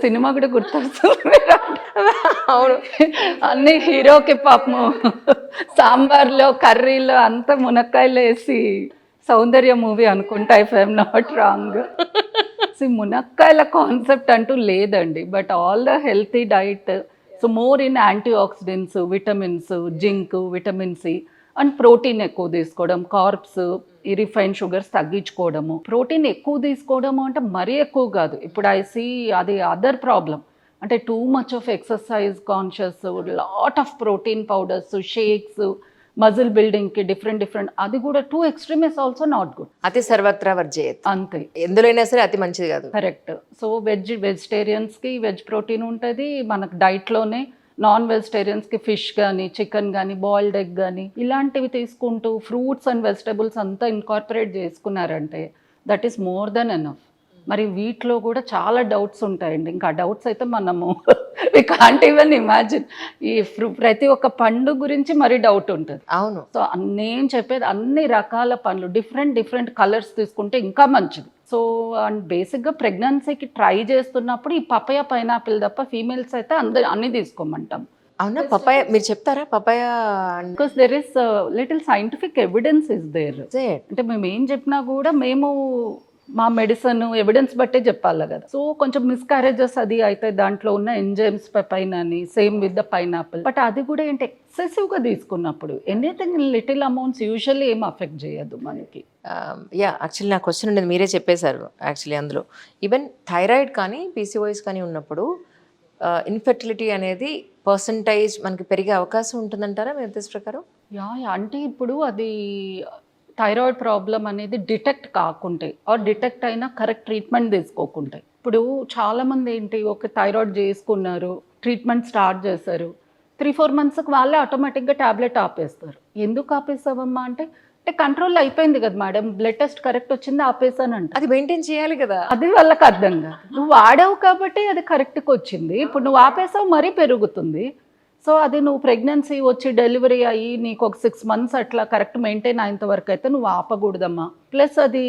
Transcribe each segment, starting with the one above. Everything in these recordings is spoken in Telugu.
సినిమా కూడా గుర్తొస్తుంది. అవును. అన్ని హీరోకి పాపము సాంబార్లో కర్రీలో అంతా మునక్కాయలేసి సౌందర్య మూవీ అనుకుంటా, ఇఫ్ ఐఎమ్ నాట్ రాంగ్. మునక్కాయల కాన్సెప్ట్ అంటూ లేదండి, but all the healthy diet, so more in antioxidants, vitamins, zinc, vitamin C and protein ఎక్కువ తీసుకోవడం, కార్బ్స్, ఈ రిఫైన్ షుగర్స్ తగ్గించుకోవడము. ప్రోటీన్ ఎక్కువ తీసుకోవడము అంటే మరీ ఎక్కువ కాదు. ఇప్పుడు ఐ సీ అది అదర్ ప్రాబ్లం, అంటే too much of exercise conscious, lot of protein powders, shakes, muscle బిల్డింగ్కి డిఫరెంట్, అది కూడా too extreme is also not good. అతి సర్వత్రా వర్జయేత్, అంతే, ఎందులోనైనా సరే అతి మంచిది కాదు. కరెక్ట్. సో వెజిటేరియన్స్కి వెజ్ ప్రోటీన్ ఉంటుంది మనకు డైట్లోనే, నాన్ వెజిటేరియన్స్కి ఫిష్ కానీ, చికెన్ కానీ, బాయిల్డ్ ఎగ్ కానీ, ఇలాంటివి తీసుకుంటూ ఫ్రూట్స్ అండ్ వెజిటబుల్స్ అంతా ఇన్కార్పొరేట్ చేసుకున్నారంటే that is more than enough. మరి వీటిలో కూడా చాలా డౌట్స్ ఉంటాయండి. ఇంకా డౌట్స్ అయితే మనము వి కాంట్ ఈవెన్ ఇమాజిన్. ఈ ప్రతి ఒక్క పండు గురించి మరి డౌట్ ఉంటుంది. అవును. సో నేను చెప్పేది అన్ని రకాల పండ్లు, డిఫరెంట్ కలర్స్ తీసుకుంటే ఇంకా మంచిది. సో అండ్ బేసిక్గా ప్రెగ్నెన్సీకి ట్రై చేస్తున్నప్పుడు ఈ పపాయ, పైనాపిల్ తప్ప ఫీమేల్స్ అయితే అన్ని తీసుకోమంటాం. అవునా? పపాయ మీరు చెప్తారా? Papaya because there is little scientific evidence is there. అంటే మేము ఏం చెప్పినా కూడా మేము మా మెడిసిన్ ఎవిడెన్స్ బట్టే చెప్పాలి కదా. సో కొంచెం మిస్క్యారేజెస్ అది అయితే దాంట్లో ఉన్న ఎంజైమ్స్ పైన అని, same with the pineapple. But అది కూడా ఏంటి, ఎక్సెసివ్గా తీసుకున్నప్పుడు ఎనీథింగ్ లిటిల్ అమౌంట్స్ యూజువల్లీ ఏం అఫెక్ట్ చేయదు మనకి. యాక్చువల్లీ నా క్వశ్చన్ ఉండేది, మీరే చెప్పేశారు యాక్చువల్లీ అందులో. ఈవెన్ థైరాయిడ్ కానీ పీసీఓఎస్ కానీ ఉన్నప్పుడు ఇన్ఫెర్టిలిటీ అనేది పర్సంటేజ్ మనకి పెరిగే అవకాశం ఉంటుందంటారా మీ ఉద్దేశ ప్రకారం? అంటే ఇప్పుడు అది థైరాయిడ్ ప్రాబ్లం అనేది డిటెక్ట్ కాకుంటే, ఆర్ డిటెక్ట్ అయినా కరెక్ట్ ట్రీట్మెంట్ తీసుకోకుంటే. ఇప్పుడు చాలామంది ఏంటి, ఒక థైరాయిడ్ చేసుకున్నారు, ట్రీట్మెంట్ స్టార్ట్ చేశారు, 3-4 monthsకి వాళ్ళే ఆటోమేటిక్గా ట్యాబ్లెట్ ఆపేస్తారు. ఎందుకు ఆపేస్తావమ్మా అంటే కంట్రోల్ అయిపోయింది కదా మేడం, బ్లడ్ టెస్ట్ కరెక్ట్ వచ్చింది, ఆపేసానంట. అది మెయింటైన్ చేయాలి కదా. అది వాళ్ళకి అర్థం కాదు. నువ్వు వాడావు కాబట్టి అది కరెక్ట్గా వచ్చింది, ఇప్పుడు నువ్వు ఆపేసావు మరీ పెరుగుతుంది. సో అది నువ్వు ప్రెగ్నెన్సీ వచ్చి డెలివరీ అయ్యి నీకు ఒక 6 months అట్లా కరెక్ట్ మెయింటైన్ అయ్యేంత వరకు అయితే నువ్వు ఆపకూడదమ్మా. ప్లస్ అది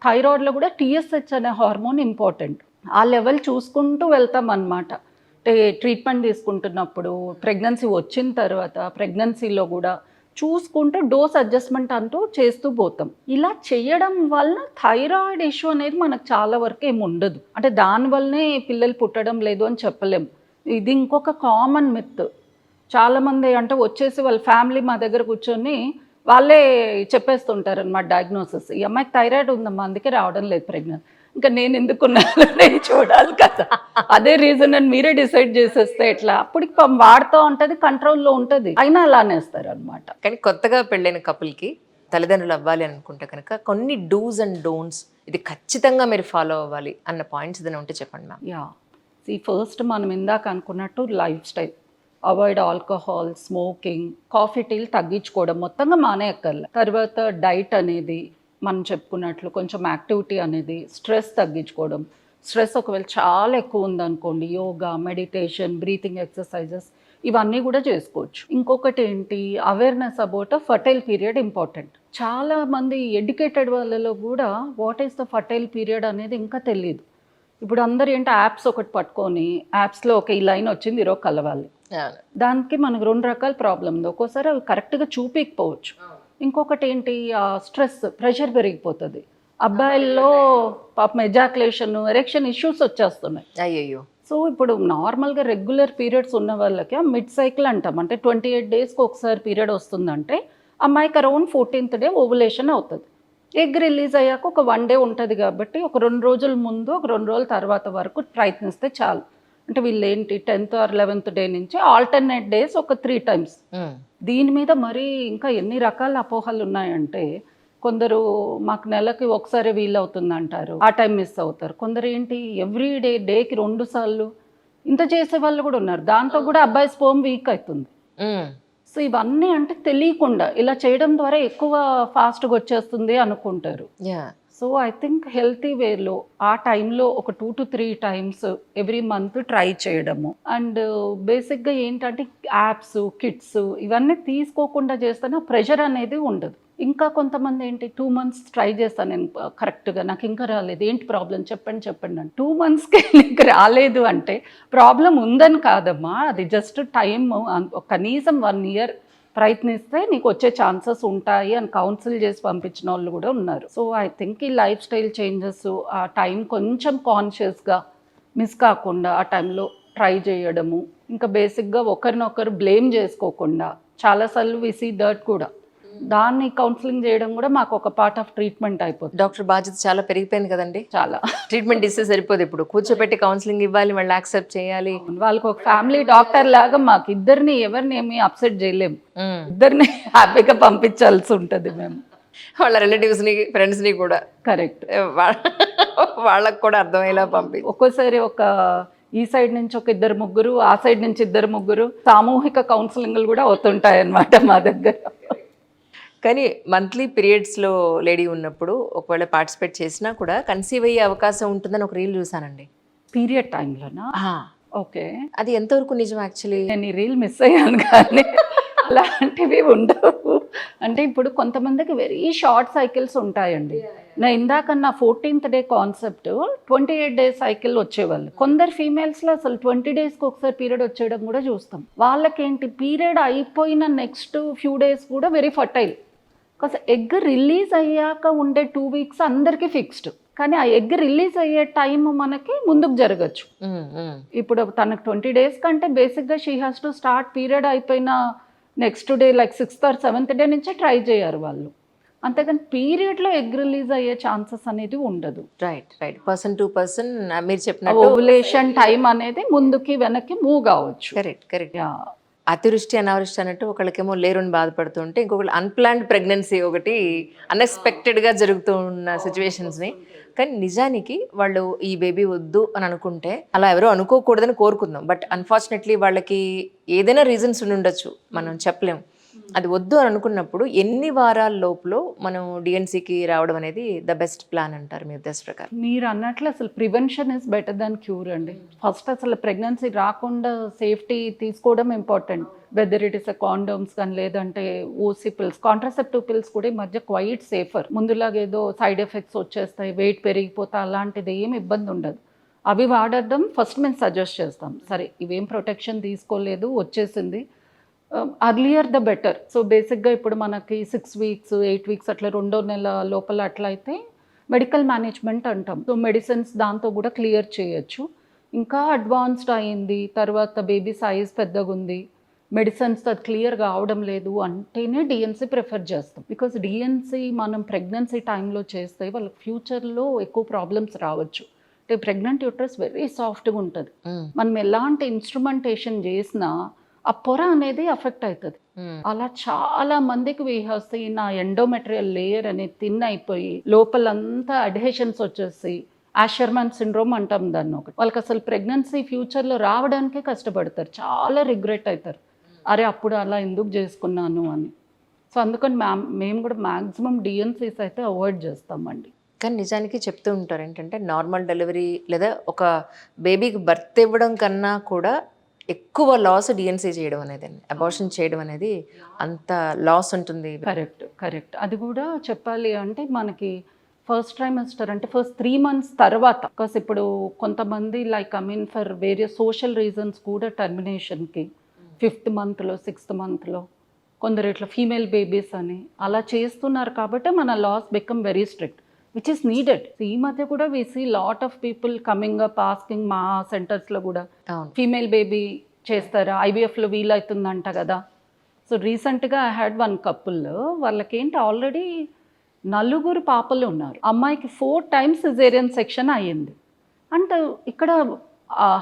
థైరాయిడ్లో కూడా TSH అనే హార్మోన్ ఇంపార్టెంట్. ఆ లెవెల్ చూసుకుంటూ వెళ్తాం అన్నమాట. అంటే ట్రీట్మెంట్ తీసుకుంటున్నప్పుడు, ప్రెగ్నెన్సీ వచ్చిన తర్వాత, ప్రెగ్నెన్సీలో కూడా చూసుకుంటూ డోస్ అడ్జస్ట్మెంట్ అంటూ చేస్తూ పోతాం. ఇలా చేయడం వలన థైరాయిడ్ ఇష్యూ అనేది మనకు చాలా వరకు ఏమి ఉండదు. అంటే దానివల్లనే పిల్లలు పుట్టడం లేదు అని చెప్పలేము. ఇది ఇంకొక కామన్ మిత్. చాలామంది అంటే వచ్చేసి వాళ్ళ ఫ్యామిలీ మా దగ్గర కూర్చొని వాళ్ళే చెప్పేస్తుంటారు అన్నమాట డయాగ్నోసిస్, ఈ అమ్మాయికి థైరాయిడ్ ఉందమ్మా అందుకే రావడం లేదు ప్రెగ్నెంట్. ఇంకా నేను ఎందుకున్నాను నేను చూడాలి కదా, అదే రీజన్ అని మీరే డిసైడ్ చేసేస్తే ఎట్లా? అప్పటికి వాడుతూ ఉంటుంది, కంట్రోల్లో ఉంటుంది, అయినా అలానేస్తారు అనమాట. కానీ కొత్తగా పెళ్ళైన కపుల్కి తల్లిదండ్రులు అవ్వాలి అనుకుంటే కనుక కొన్ని డూస్ అండ్ డోంట్స్, ఇది ఖచ్చితంగా మీరు ఫాలో అవ్వాలి అన్న పాయింట్స్ ఏదైనా ఉంటే చెప్పండి మ్యామ్. ఫస్ట్ మనం ఇందాక అనుకున్నట్టు life style, avoid alcohol, smoking, coffee, టీలు తగ్గించుకోవడం, మొత్తంగా మానేయక్కర్లే. తర్వాత డైట్ అనేది మనం చెప్పుకున్నట్లు కొంచెం యాక్టివిటీ అనేది, స్ట్రెస్ తగ్గించుకోవడం. స్ట్రెస్ ఒకవేళ చాలా ఎక్కువ ఉందనుకోండి, యోగా, మెడిటేషన్, బ్రీతింగ్ ఎక్సర్సైజెస్ ఇవన్నీ కూడా చేసుకోవచ్చు. ఇంకొకటి ఏంటి, awareness about fertile period important. చాలామంది ఎడ్యుకేటెడ్ వాళ్ళలో కూడా what is the fertile period అనేది ఇంకా తెలియదు. ఇప్పుడు అందరు ఏంటి, యాప్స్ ఒకటి పట్టుకొని యాప్స్లో ఒక ఈ లైన్ వచ్చింది ఈరోజు కలవాలి, దానికి మనకు 2 రకాల ప్రాబ్లం ఉంది. ఒక్కోసారి అవి కరెక్ట్గా చూపించకపోవచ్చు. ఇంకొకటి ఏంటి, స్ట్రెస్, ప్రెషర్ పెరిగిపోతుంది. అబ్బాయిల్లో పాపం ఎజాక్యులేషన్, ఎరెక్షన్ ఇష్యూస్ వచ్చేస్తున్నాయి. అయ్యో. సో ఇప్పుడు నార్మల్గా రెగ్యులర్ పీరియడ్స్ ఉన్న వాళ్ళకి మిడ్ సైకిల్ అంటాం, అంటే 28 daysకి ఒకసారి పీరియడ్ వస్తుందంటే అమ్మాయికి అరౌండ్ 14th day ఓవులేషన్ అవుతుంది. ఎగ్ రిలీజ్ అయ్యాక ఒక 1 day ఉంటుంది కాబట్టి ఒక 2 రోజుల ముందు, ఒక 2 రోజుల తర్వాత వరకు ప్రయత్నిస్తే చాలు. అంటే వీళ్ళు ఏంటి 10th or 11th day నుంచి ఆల్టర్నేట్ డేస్ ఒక 3 times. దీని మీద మరీ ఇంకా ఎన్ని రకాల అపోహలు ఉన్నాయంటే, కొందరు మాకు నెలకి ఒకసారి వీలవుతుంది అంటారు, ఆ టైం మిస్ అవుతారు. కొందరు ఏంటి ఎవ్రీ డేకి 2 సార్లు ఇంత చేసే వాళ్ళు కూడా ఉన్నారు. దాంతో కూడా అబ్బాయి స్పోమ్ వీక్ అవుతుంది. సో ఇవన్నీ అంటే తెలియకుండా ఇలా చేయడం ద్వారా ఎక్కువ ఫాస్ట్గా వచ్చేస్తుంది అనుకుంటారు. సో ఐ థింక్ హెల్తీ వేలో ఆ టైంలో ఒక 2 to 3 times every month try చేయడము. అండ్ బేసిక్గా ఏంటంటే యాప్స్, కిట్స్ ఇవన్నీ తీసుకోకుండా చేస్తేనే ప్రెషర్ అనేది ఉండదు. ఇంకా కొంతమంది ఏంటి 2 months ట్రై చేస్తాను నేను కరెక్ట్గా, నాకు ఇంకా రాలేదు, ఏంటి ప్రాబ్లం చెప్పండి అని 2 monthsకి నీకు రాలేదు అంటే ప్రాబ్లం ఉందని కాదమ్మా, అది జస్ట్ టైం, కనీసం 1 year ప్రయత్నిస్తే నీకు వచ్చే ఛాన్సెస్ ఉంటాయి అని కౌన్సిల్ చేసి పంపించిన వాళ్ళు కూడా ఉన్నారు. సో ఐ థింక్ ఈ లైఫ్ స్టైల్ చేంజెస్, ఆ టైం కొంచెం కాన్షియస్గా మిస్ కాకుండా ఆ టైంలో ట్రై చేయడము, ఇంకా బేసిక్గా ఒకరినొకరు బ్లేమ్ చేసుకోకుండా, చాలాసార్లు వి సీ దట్ కూడా, దాన్ని కౌన్సిలింగ్ చేయడం కూడా మాకు ఒక పార్ట్ ఆఫ్ ట్రీట్మెంట్ అయిపోతుంది. డాక్టర్ బాధ్యత చాలా పెరిగిపోయింది కదండి. చాలా ట్రీట్మెంట్ ఇస్తే సరిపోదు, ఇప్పుడు కూర్చోబెట్టి కౌన్సిలింగ్ ఇవ్వాలి, వాళ్ళు యాక్సెప్ట్ చేయాలి. వాళ్ళకి ఒక ఫ్యామిలీ డాక్టర్ లాగా మాకు ఇద్దరిని ఎవరిని ఏమి అప్సెట్ చేయలేము, ఇద్దరిని హ్యాపీగా పంపించాల్సి ఉంటుంది మేము. వాళ్ళ రిలేటివ్స్ని ఫ్రెండ్స్ని కూడా కరెక్ట్, వాళ్ళకు కూడా అర్థమయ్యేలా ఒక్కోసారి ఒక ఈ సైడ్ నుంచి ఒక 2-3, ఆ సైడ్ నుంచి 2-3 సామూహిక కౌన్సిలింగ్లు కూడా అవుతుంటాయి అన్నమాట మా దగ్గర. కానీ మంత్లీ పీరియడ్స్లో లేడీ ఉన్నప్పుడు ఒకవేళ పార్టిసిపేట్ చేసినా కూడా కన్సీవ్ అయ్యే అవకాశం ఉంటుందని ఒక రీల్ చూసానండి. పీరియడ్ టైంలోనా? ఓకే, అది ఎంతవరకు నిజం? యాక్చువల్లీ నేను ఈ రీల్ మిస్ అయ్యాను, కానీ అలాంటివి ఉండవు. అంటే ఇప్పుడు కొంతమందికి వెరీ షార్ట్ సైకిల్స్ ఉంటాయండి. నా ఇందాక నా 14th day concept 28 days cycle వచ్చేవాళ్ళు. కొందరు ఫీమేల్స్లో అసలు 20 daysకి ఒకసారి పీరియడ్ వచ్చేయడం కూడా చూస్తాం. వాళ్ళకేంటి పీరియడ్ అయిపోయిన నెక్స్ట్ ఫ్యూ డేస్ కూడా very fertile, because egg release అయ్యాక ఉండే 2 weeks అందరికీ ఫిక్స్డ్, కానీ ఆ ఎగ్ రిలీజ్ అయ్యే టైం మనకి ముందుకు జరగచ్చు. ఇప్పుడు తనకు 20 days కంటే బేసిక్గా she has to start period అయిపోయిన next day like 6th or 7th day నుంచే ట్రై చేయరు వాళ్ళు. అంతేగాని పీరియడ్లో ఎగ్ రిలీజ్ అయ్యే ఛాన్సెస్ అనేది ఉండదు. Right right, person to person మీరు చెప్పినట్టు ఓవులేషన్ టైం అనేది ముందుకి వెనక్కి మూవ్ కావచ్చు. Correct correct. అతివృష్టి అనావృష్టి అన్నట్టు ఒకళ్ళకేమో లేరుని బాధపడుతుంటే ఇంకొకళ్ళు అన్ప్లాన్డ్ ప్రెగ్నెన్సీ ఒకటి అన్ఎక్స్పెక్టెడ్గా జరుగుతూ ఉన్న సిచ్యువేషన్స్ని, కానీ నిజానికి వాళ్ళు ఈ బేబీ వద్దు అని అనుకుంటే అలా ఎవరో అనుకోకూడదని కోరుకుందాం, బట్ అన్ఫార్చునేట్లీ వాళ్ళకి ఏదైనా రీజన్స్ ఉండి ఉండొచ్చు, మనం చెప్పలేం. అది వద్దు అని అనుకున్నప్పుడు ఎన్ని వారాల లోపల మనం డిఎన్సీకి రావడం అనేది ద బెస్ట్ ప్లాన్ అంటారు మీ ఉద్దేశ ప్రకారం? మీరు అన్నట్లు అసలు prevention is better than cure అండి. ఫస్ట్ అసలు ప్రెగ్నెన్సీ రాకుండా సేఫ్టీ తీసుకోవడం important. Whether it is condoms కానీ లేదంటే ఓసీ పిల్స్, కాంట్రాసెప్టివ్ పిల్స్ కూడా ఈ మధ్య క్వైట్ సేఫర్. ముందులాగా ఏదో సైడ్ ఎఫెక్ట్స్ వచ్చేస్తాయి, వెయిట్ పెరిగిపోతా అలాంటిది ఏం ఇబ్బంది ఉండదు. అవి వాడడం ఫస్ట్ మేము సజెస్ట్ చేస్తాం. సరే ఇవేం ప్రొటెక్షన్ తీసుకోలేదు, వచ్చేసింది, అర్లియర్ ద బెటర్. సో బేసిక్గా ఇప్పుడు మనకి 6 weeks 8 weeks అట్లా 2వ నెల లోపల అట్లా అయితే మెడికల్ మేనేజ్మెంట్ అంటాం. సో మెడిసిన్స్ దాంతో కూడా క్లియర్ చేయొచ్చు. ఇంకా అడ్వాన్స్డ్ అయింది, తర్వాత బేబీ సైజ్ పెద్దగా ఉంది, మెడిసిన్స్ అది క్లియర్గా అవడం లేదు అంటేనే డిఎన్సీ ప్రిఫర్ చేస్తాం. బికాస్ డిఎన్సీ మనం ప్రెగ్నెన్సీ టైంలో చేస్తే వాళ్ళకి ఫ్యూచర్లో ఎక్కువ ప్రాబ్లమ్స్ రావచ్చు. అంటే ప్రెగ్నెంట్ యూట్రస్ వెరీ సాఫ్ట్గా ఉంటుంది, మనం ఎలాంటి ఇన్స్ట్రుమెంటేషన్ చేసినా ఆ పొర అనేది అఫెక్ట్ అవుతుంది. అలా చాలా మందికి వీ హ్యావ్ సీన్ ఆ ఎండోమెట్రియల్ లేయర్ అనేది థిన్ అయిపోయి లోపలంతా అడ్హెషన్స్ వచ్చేసి ఆషర్మాన్ సిండ్రోమ్ అంటాం దాన్ని ఒకటి. వాళ్ళకి అసలు ప్రెగ్నెన్సీ ఫ్యూచర్లో రావడానికే కష్టపడతారు, చాలా రిగ్రెట్ అవుతారు, అరే అప్పుడు అలా ఎందుకు చేసుకున్నాను అని. సో అందుకని మేము కూడా మ్యాక్సిమం డిఎన్సీస్ అయితే అవాయిడ్ చేస్తామండి. కానీ నిజానికి చెప్తూ ఉంటారు ఏంటంటే నార్మల్ డెలివరీ లేదా ఒక బేబీకి బర్త్ ఇవ్వడం కన్నా కూడా ఎక్కువ లాస్ డిఎన్సీ చేయడం అనేది, అబార్షన్ చేయడం అనేది అంత లాస్ ఉంటుంది. Correct correct. అది కూడా చెప్పాలి అంటే మనకి ఫస్ట్ ట్రైమెస్టర్ అంటే ఫస్ట్ 3 months తర్వాత, బికాస్ ఇప్పుడు కొంతమంది like for various social reasons కూడా టర్మినేషన్కి 5th monthలో 6th monthలో కొందరు ఇట్లా ఫీమేల్ బేబీస్ అని అలా చేస్తున్నారు. కాబట్టి మన laws become very strict, which is needed. ఈ మధ్య కూడా we see lot of people coming up asking, మా సెంటర్స్లో కూడా ఫీమేల్ బేబీ చేస్తారా, ఐవీఎఫ్లో వీలవుతుందంట కదా. సో రీసెంట్గా ఐ హ్యాడ్ 1 couple, వాళ్ళకేంటి ఆల్రెడీ 4 పాపలు ఉన్నారు, అమ్మాయికి 4 times సిజేరియన్ సెక్షన్ అయ్యింది. అంటే ఇక్కడ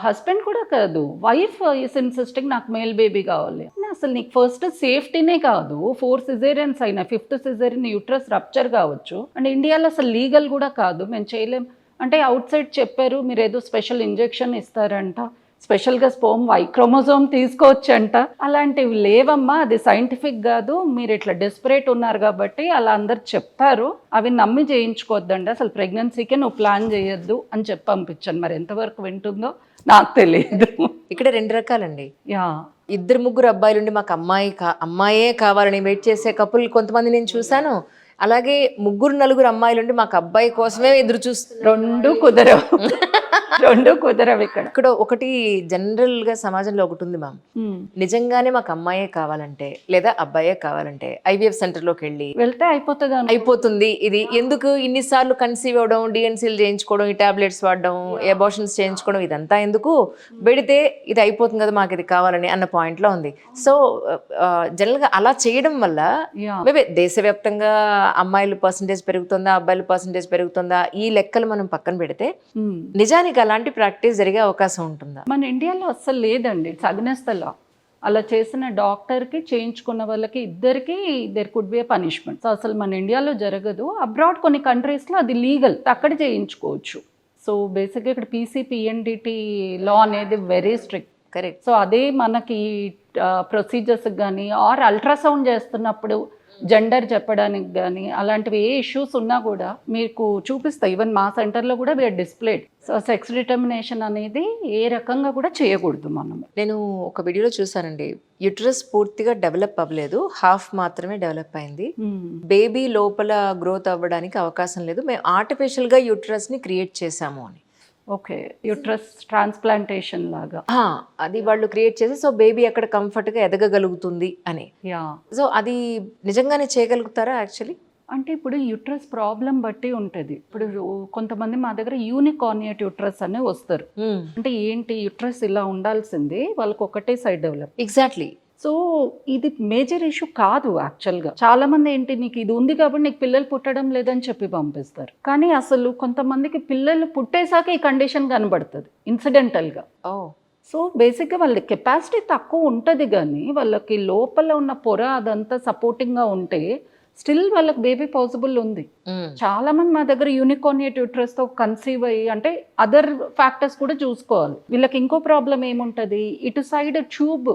హస్బెండ్ కూడా కాదు, వైఫ్ ఈస్ ఇన్సిస్టింగ్ నాకు మేల్ బేబీ కావాలి. అసలు నీకు ఫస్ట్ సేఫ్టీనే కాదు, 4 cesareans అయినా 5th cesarean యూట్రస్ రప్చర్ కావచ్చు. అండ్ ఇండియాలో అసలు లీగల్ కూడా కాదు, మేము చేయలేం అంటే అవుట్ సైడ్ చెప్పారు మీరు ఏదో స్పెషల్ ఇంజెక్షన్ ఇస్తారంట, స్పెషల్గా స్పోమ్ Y chromosome తీసుకోవచ్చంట. అలాంటివి లేవమ్మా, అది సైంటిఫిక్ కాదు, మీరు ఇట్లా డెస్పరేట్ ఉన్నారు కాబట్టి అలా అందరు చెప్తారు, అవి నమ్మి చేయించుకోవద్దండి, అసలు ప్రెగ్నెన్సీకే నువ్వు ప్లాన్ చేయొద్దు అని చెప్పి పంపించాను. మరి ఎంతవరకు వింటుందో నాకు తెలియదు. ఇక్కడ 2 రకాలండి. యా ఇద్దరు ముగ్గురు అబ్బాయిలుండి మాకు అమ్మాయే కావాలని వెయిట్ చేసే కపుల్ కొంతమంది నేను చూశాను. అలాగే ముగ్గురు నలుగురు అమ్మాయిలుండి మాకు అబ్బాయి కోసమే ఎదురు చూస్తున్నారు. రెండు కుదరవు ఇక్కడ. ఇక్కడ ఒకటి జనరల్ గా సమాజంలో ఒకటి ఉంది మ్యామ్, నిజంగానే మాకు అమ్మాయే కావాలంటే లేదా అబ్బాయే కావాలంటే IVF సెంటర్ లోకి వెళ్తే అయిపోతుంది. ఇది ఎందుకు ఇన్నిసార్లు కన్సీవ్ అవ్వడం, డిఎన్సీలు చేయించుకోవడం, ఈ టాబ్లెట్స్ వాడడం, అబార్షన్స్ చేయించుకోవడం, ఇదంతా ఎందుకు, పెడితే ఇది అయిపోతుంది కదా మాకు ఇది కావాలని అన్న పాయింట్ లో ఉంది. సో జనరల్ గా అలా చేయడం వల్ల మేబీ దేశవ్యాప్తంగా అమ్మాయిల పర్సంటేజ్ పెరుగుతుందా, అబ్బాయిల పర్సంటేజ్ పెరుగుతుందా, ఈ లెక్కలు మనం పక్కన పెడితే నిజానికి అలాంటి ప్రాక్టీస్ జరిగే అవకాశం ఉంటుందా? మన ఇండియాలో అస్సలు లేదండి. అగ్నెస్తలా అలా చేసిన డాక్టర్కి చేయించుకున్న వాళ్ళకి ఇద్దరికి there could be a punishment. So అసలు మన ఇండియాలో జరగదు. అబ్రాడ్ కొన్ని కంట్రీస్లో అది లీగల్, అక్కడ చేయించుకోవచ్చు. సో బేసిక్గా ఇక్కడ PCPNDT లా అనేది వెరీ స్ట్రిక్ట్. కరెక్ట్. సో అదే మనకి ప్రొసీజర్స్కి కానీ ఆర్ అల్ట్రాసౌండ్ చేస్తున్నప్పుడు జెండర్ చెప్పడానికి కానీ అలాంటివి ఏ ఇష్యూస్ ఉన్నా కూడా మీకు చూపిస్తాయి. ఈవెన్ మా సెంటర్లో కూడా we are displayed. So sex determination అనేది ఏ రకంగా కూడా చేయకూడదు మనం. నేను ఒక వీడియోలో చూసానండి, యుట్రస్ పూర్తిగా డెవలప్ అవ్వలేదు, హాఫ్ మాత్రమే డెవలప్ అయింది, బేబీ లోపల గ్రోత్ అవ్వడానికి అవకాశం లేదు, మేము ఆర్టిఫిషియల్గా యుట్రస్ని క్రియేట్ చేశాము అని. ఓకే, యుట్రస్ ట్రాన్స్ప్లాంటేషన్ లాగా అది వాళ్ళు క్రియేట్ చేసి సో బేబీ అక్కడ కంఫర్ట్గా ఎదగగలుగుతుంది అని. సో అది నిజంగానే చేయగలుగుతారా యాక్చువల్లీ? అంటే ఇప్పుడు యుట్రస్ ప్రాబ్లం బట్టి ఉంటుంది. ఇప్పుడు కొంతమంది మా దగ్గర యూనికార్నియేట్ యుట్రస్ అనే వస్తారు. అంటే ఏంటి, యుట్రస్ ఇలా ఉండాల్సింది, వాళ్ళకి ఒకటే సైడ్ డెవలప్. ఎగ్జాక్ట్లీ. సో ఇది మేజర్ ఇష్యూ కాదు యాక్చువల్గా. చాలా మంది ఏంటి, నీకు ఇది ఉంది కాబట్టి నీకు పిల్లలు పుట్టడం లేదని చెప్పి పంపిస్తారు. కానీ అసలు కొంతమందికి పిల్లలు పుట్టేశాక ఈ కండిషన్ కనబడుతుంది ఇన్సిడెంటల్గా. సో బేసిక్గా వాళ్ళ కెపాసిటీ తక్కువ ఉంటుంది, కానీ వాళ్ళకి లోపల ఉన్న పొర అదంతా సపోర్టింగ్గా ఉంటే స్టిల్ వాళ్ళకి బేబీ పాసిబుల్ ఉంది. చాలా మంది మా దగ్గర యూనికార్నియేట్ యూట్రస్ తో కన్సీవ్ అయ్యి, అంటే అదర్ ఫ్యాక్టర్స్ కూడా చూసుకోవాలి. వీళ్ళకి ఇంకో ప్రాబ్లం ఏముంటుంది, ఇటు సైడ్ ట్యూబ్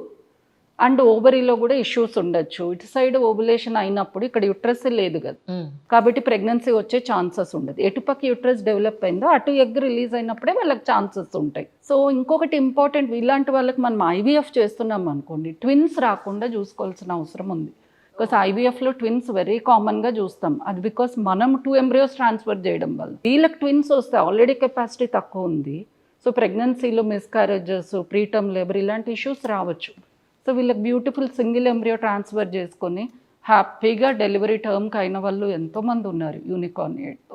అండ్ ఓవరీలో కూడా ఇష్యూస్ ఉండొచ్చు. ఇటు సైడ్ ఓవులేషన్ అయినప్పుడు ఇక్కడ యుట్రస్ లేదు కదా, కాబట్టి ప్రెగ్నెన్సీ వచ్చే ఛాన్సెస్ ఉండదు. ఎటుపక్క యుట్రస్ డెవలప్ అయిందో అటు ఎగ్ రిలీజ్ అయినప్పుడే వాళ్ళకి ఛాన్సెస్ ఉంటాయి. సో ఇంకొకటి ఇంపార్టెంట్, ఇలాంటి వాళ్ళకి మనం IVF చేస్తున్నాం అనుకోండి, ట్విన్స్ రాకుండా చూసుకోవాల్సిన అవసరం ఉంది. బికాస్ IVFలో ట్విన్స్ వెరీ కామన్గా చూస్తాం. అది బికాస్ మనం 2 embryos ట్రాన్స్ఫర్ చేయడం వల్ల. వీళ్ళకి ట్విన్స్ వస్తే ఆల్రెడీ కెపాసిటీ తక్కువ ఉంది. సో ప్రెగ్నెన్సీలో మిస్కారేజెస్, ప్రీటర్మ్ లేబర్ ఇలాంటి ఇష్యూస్ రావచ్చు. సో వీళ్ళకి బ్యూటిఫుల్ సింగిల్ ఎంబ్రియో ట్రాన్స్ఫర్ చేసుకొని హ్యాపీగా డెలివరీ టర్మ్కి అయిన వాళ్ళు ఎంతోమంది ఉన్నారు యూనికార్నియేట్తో.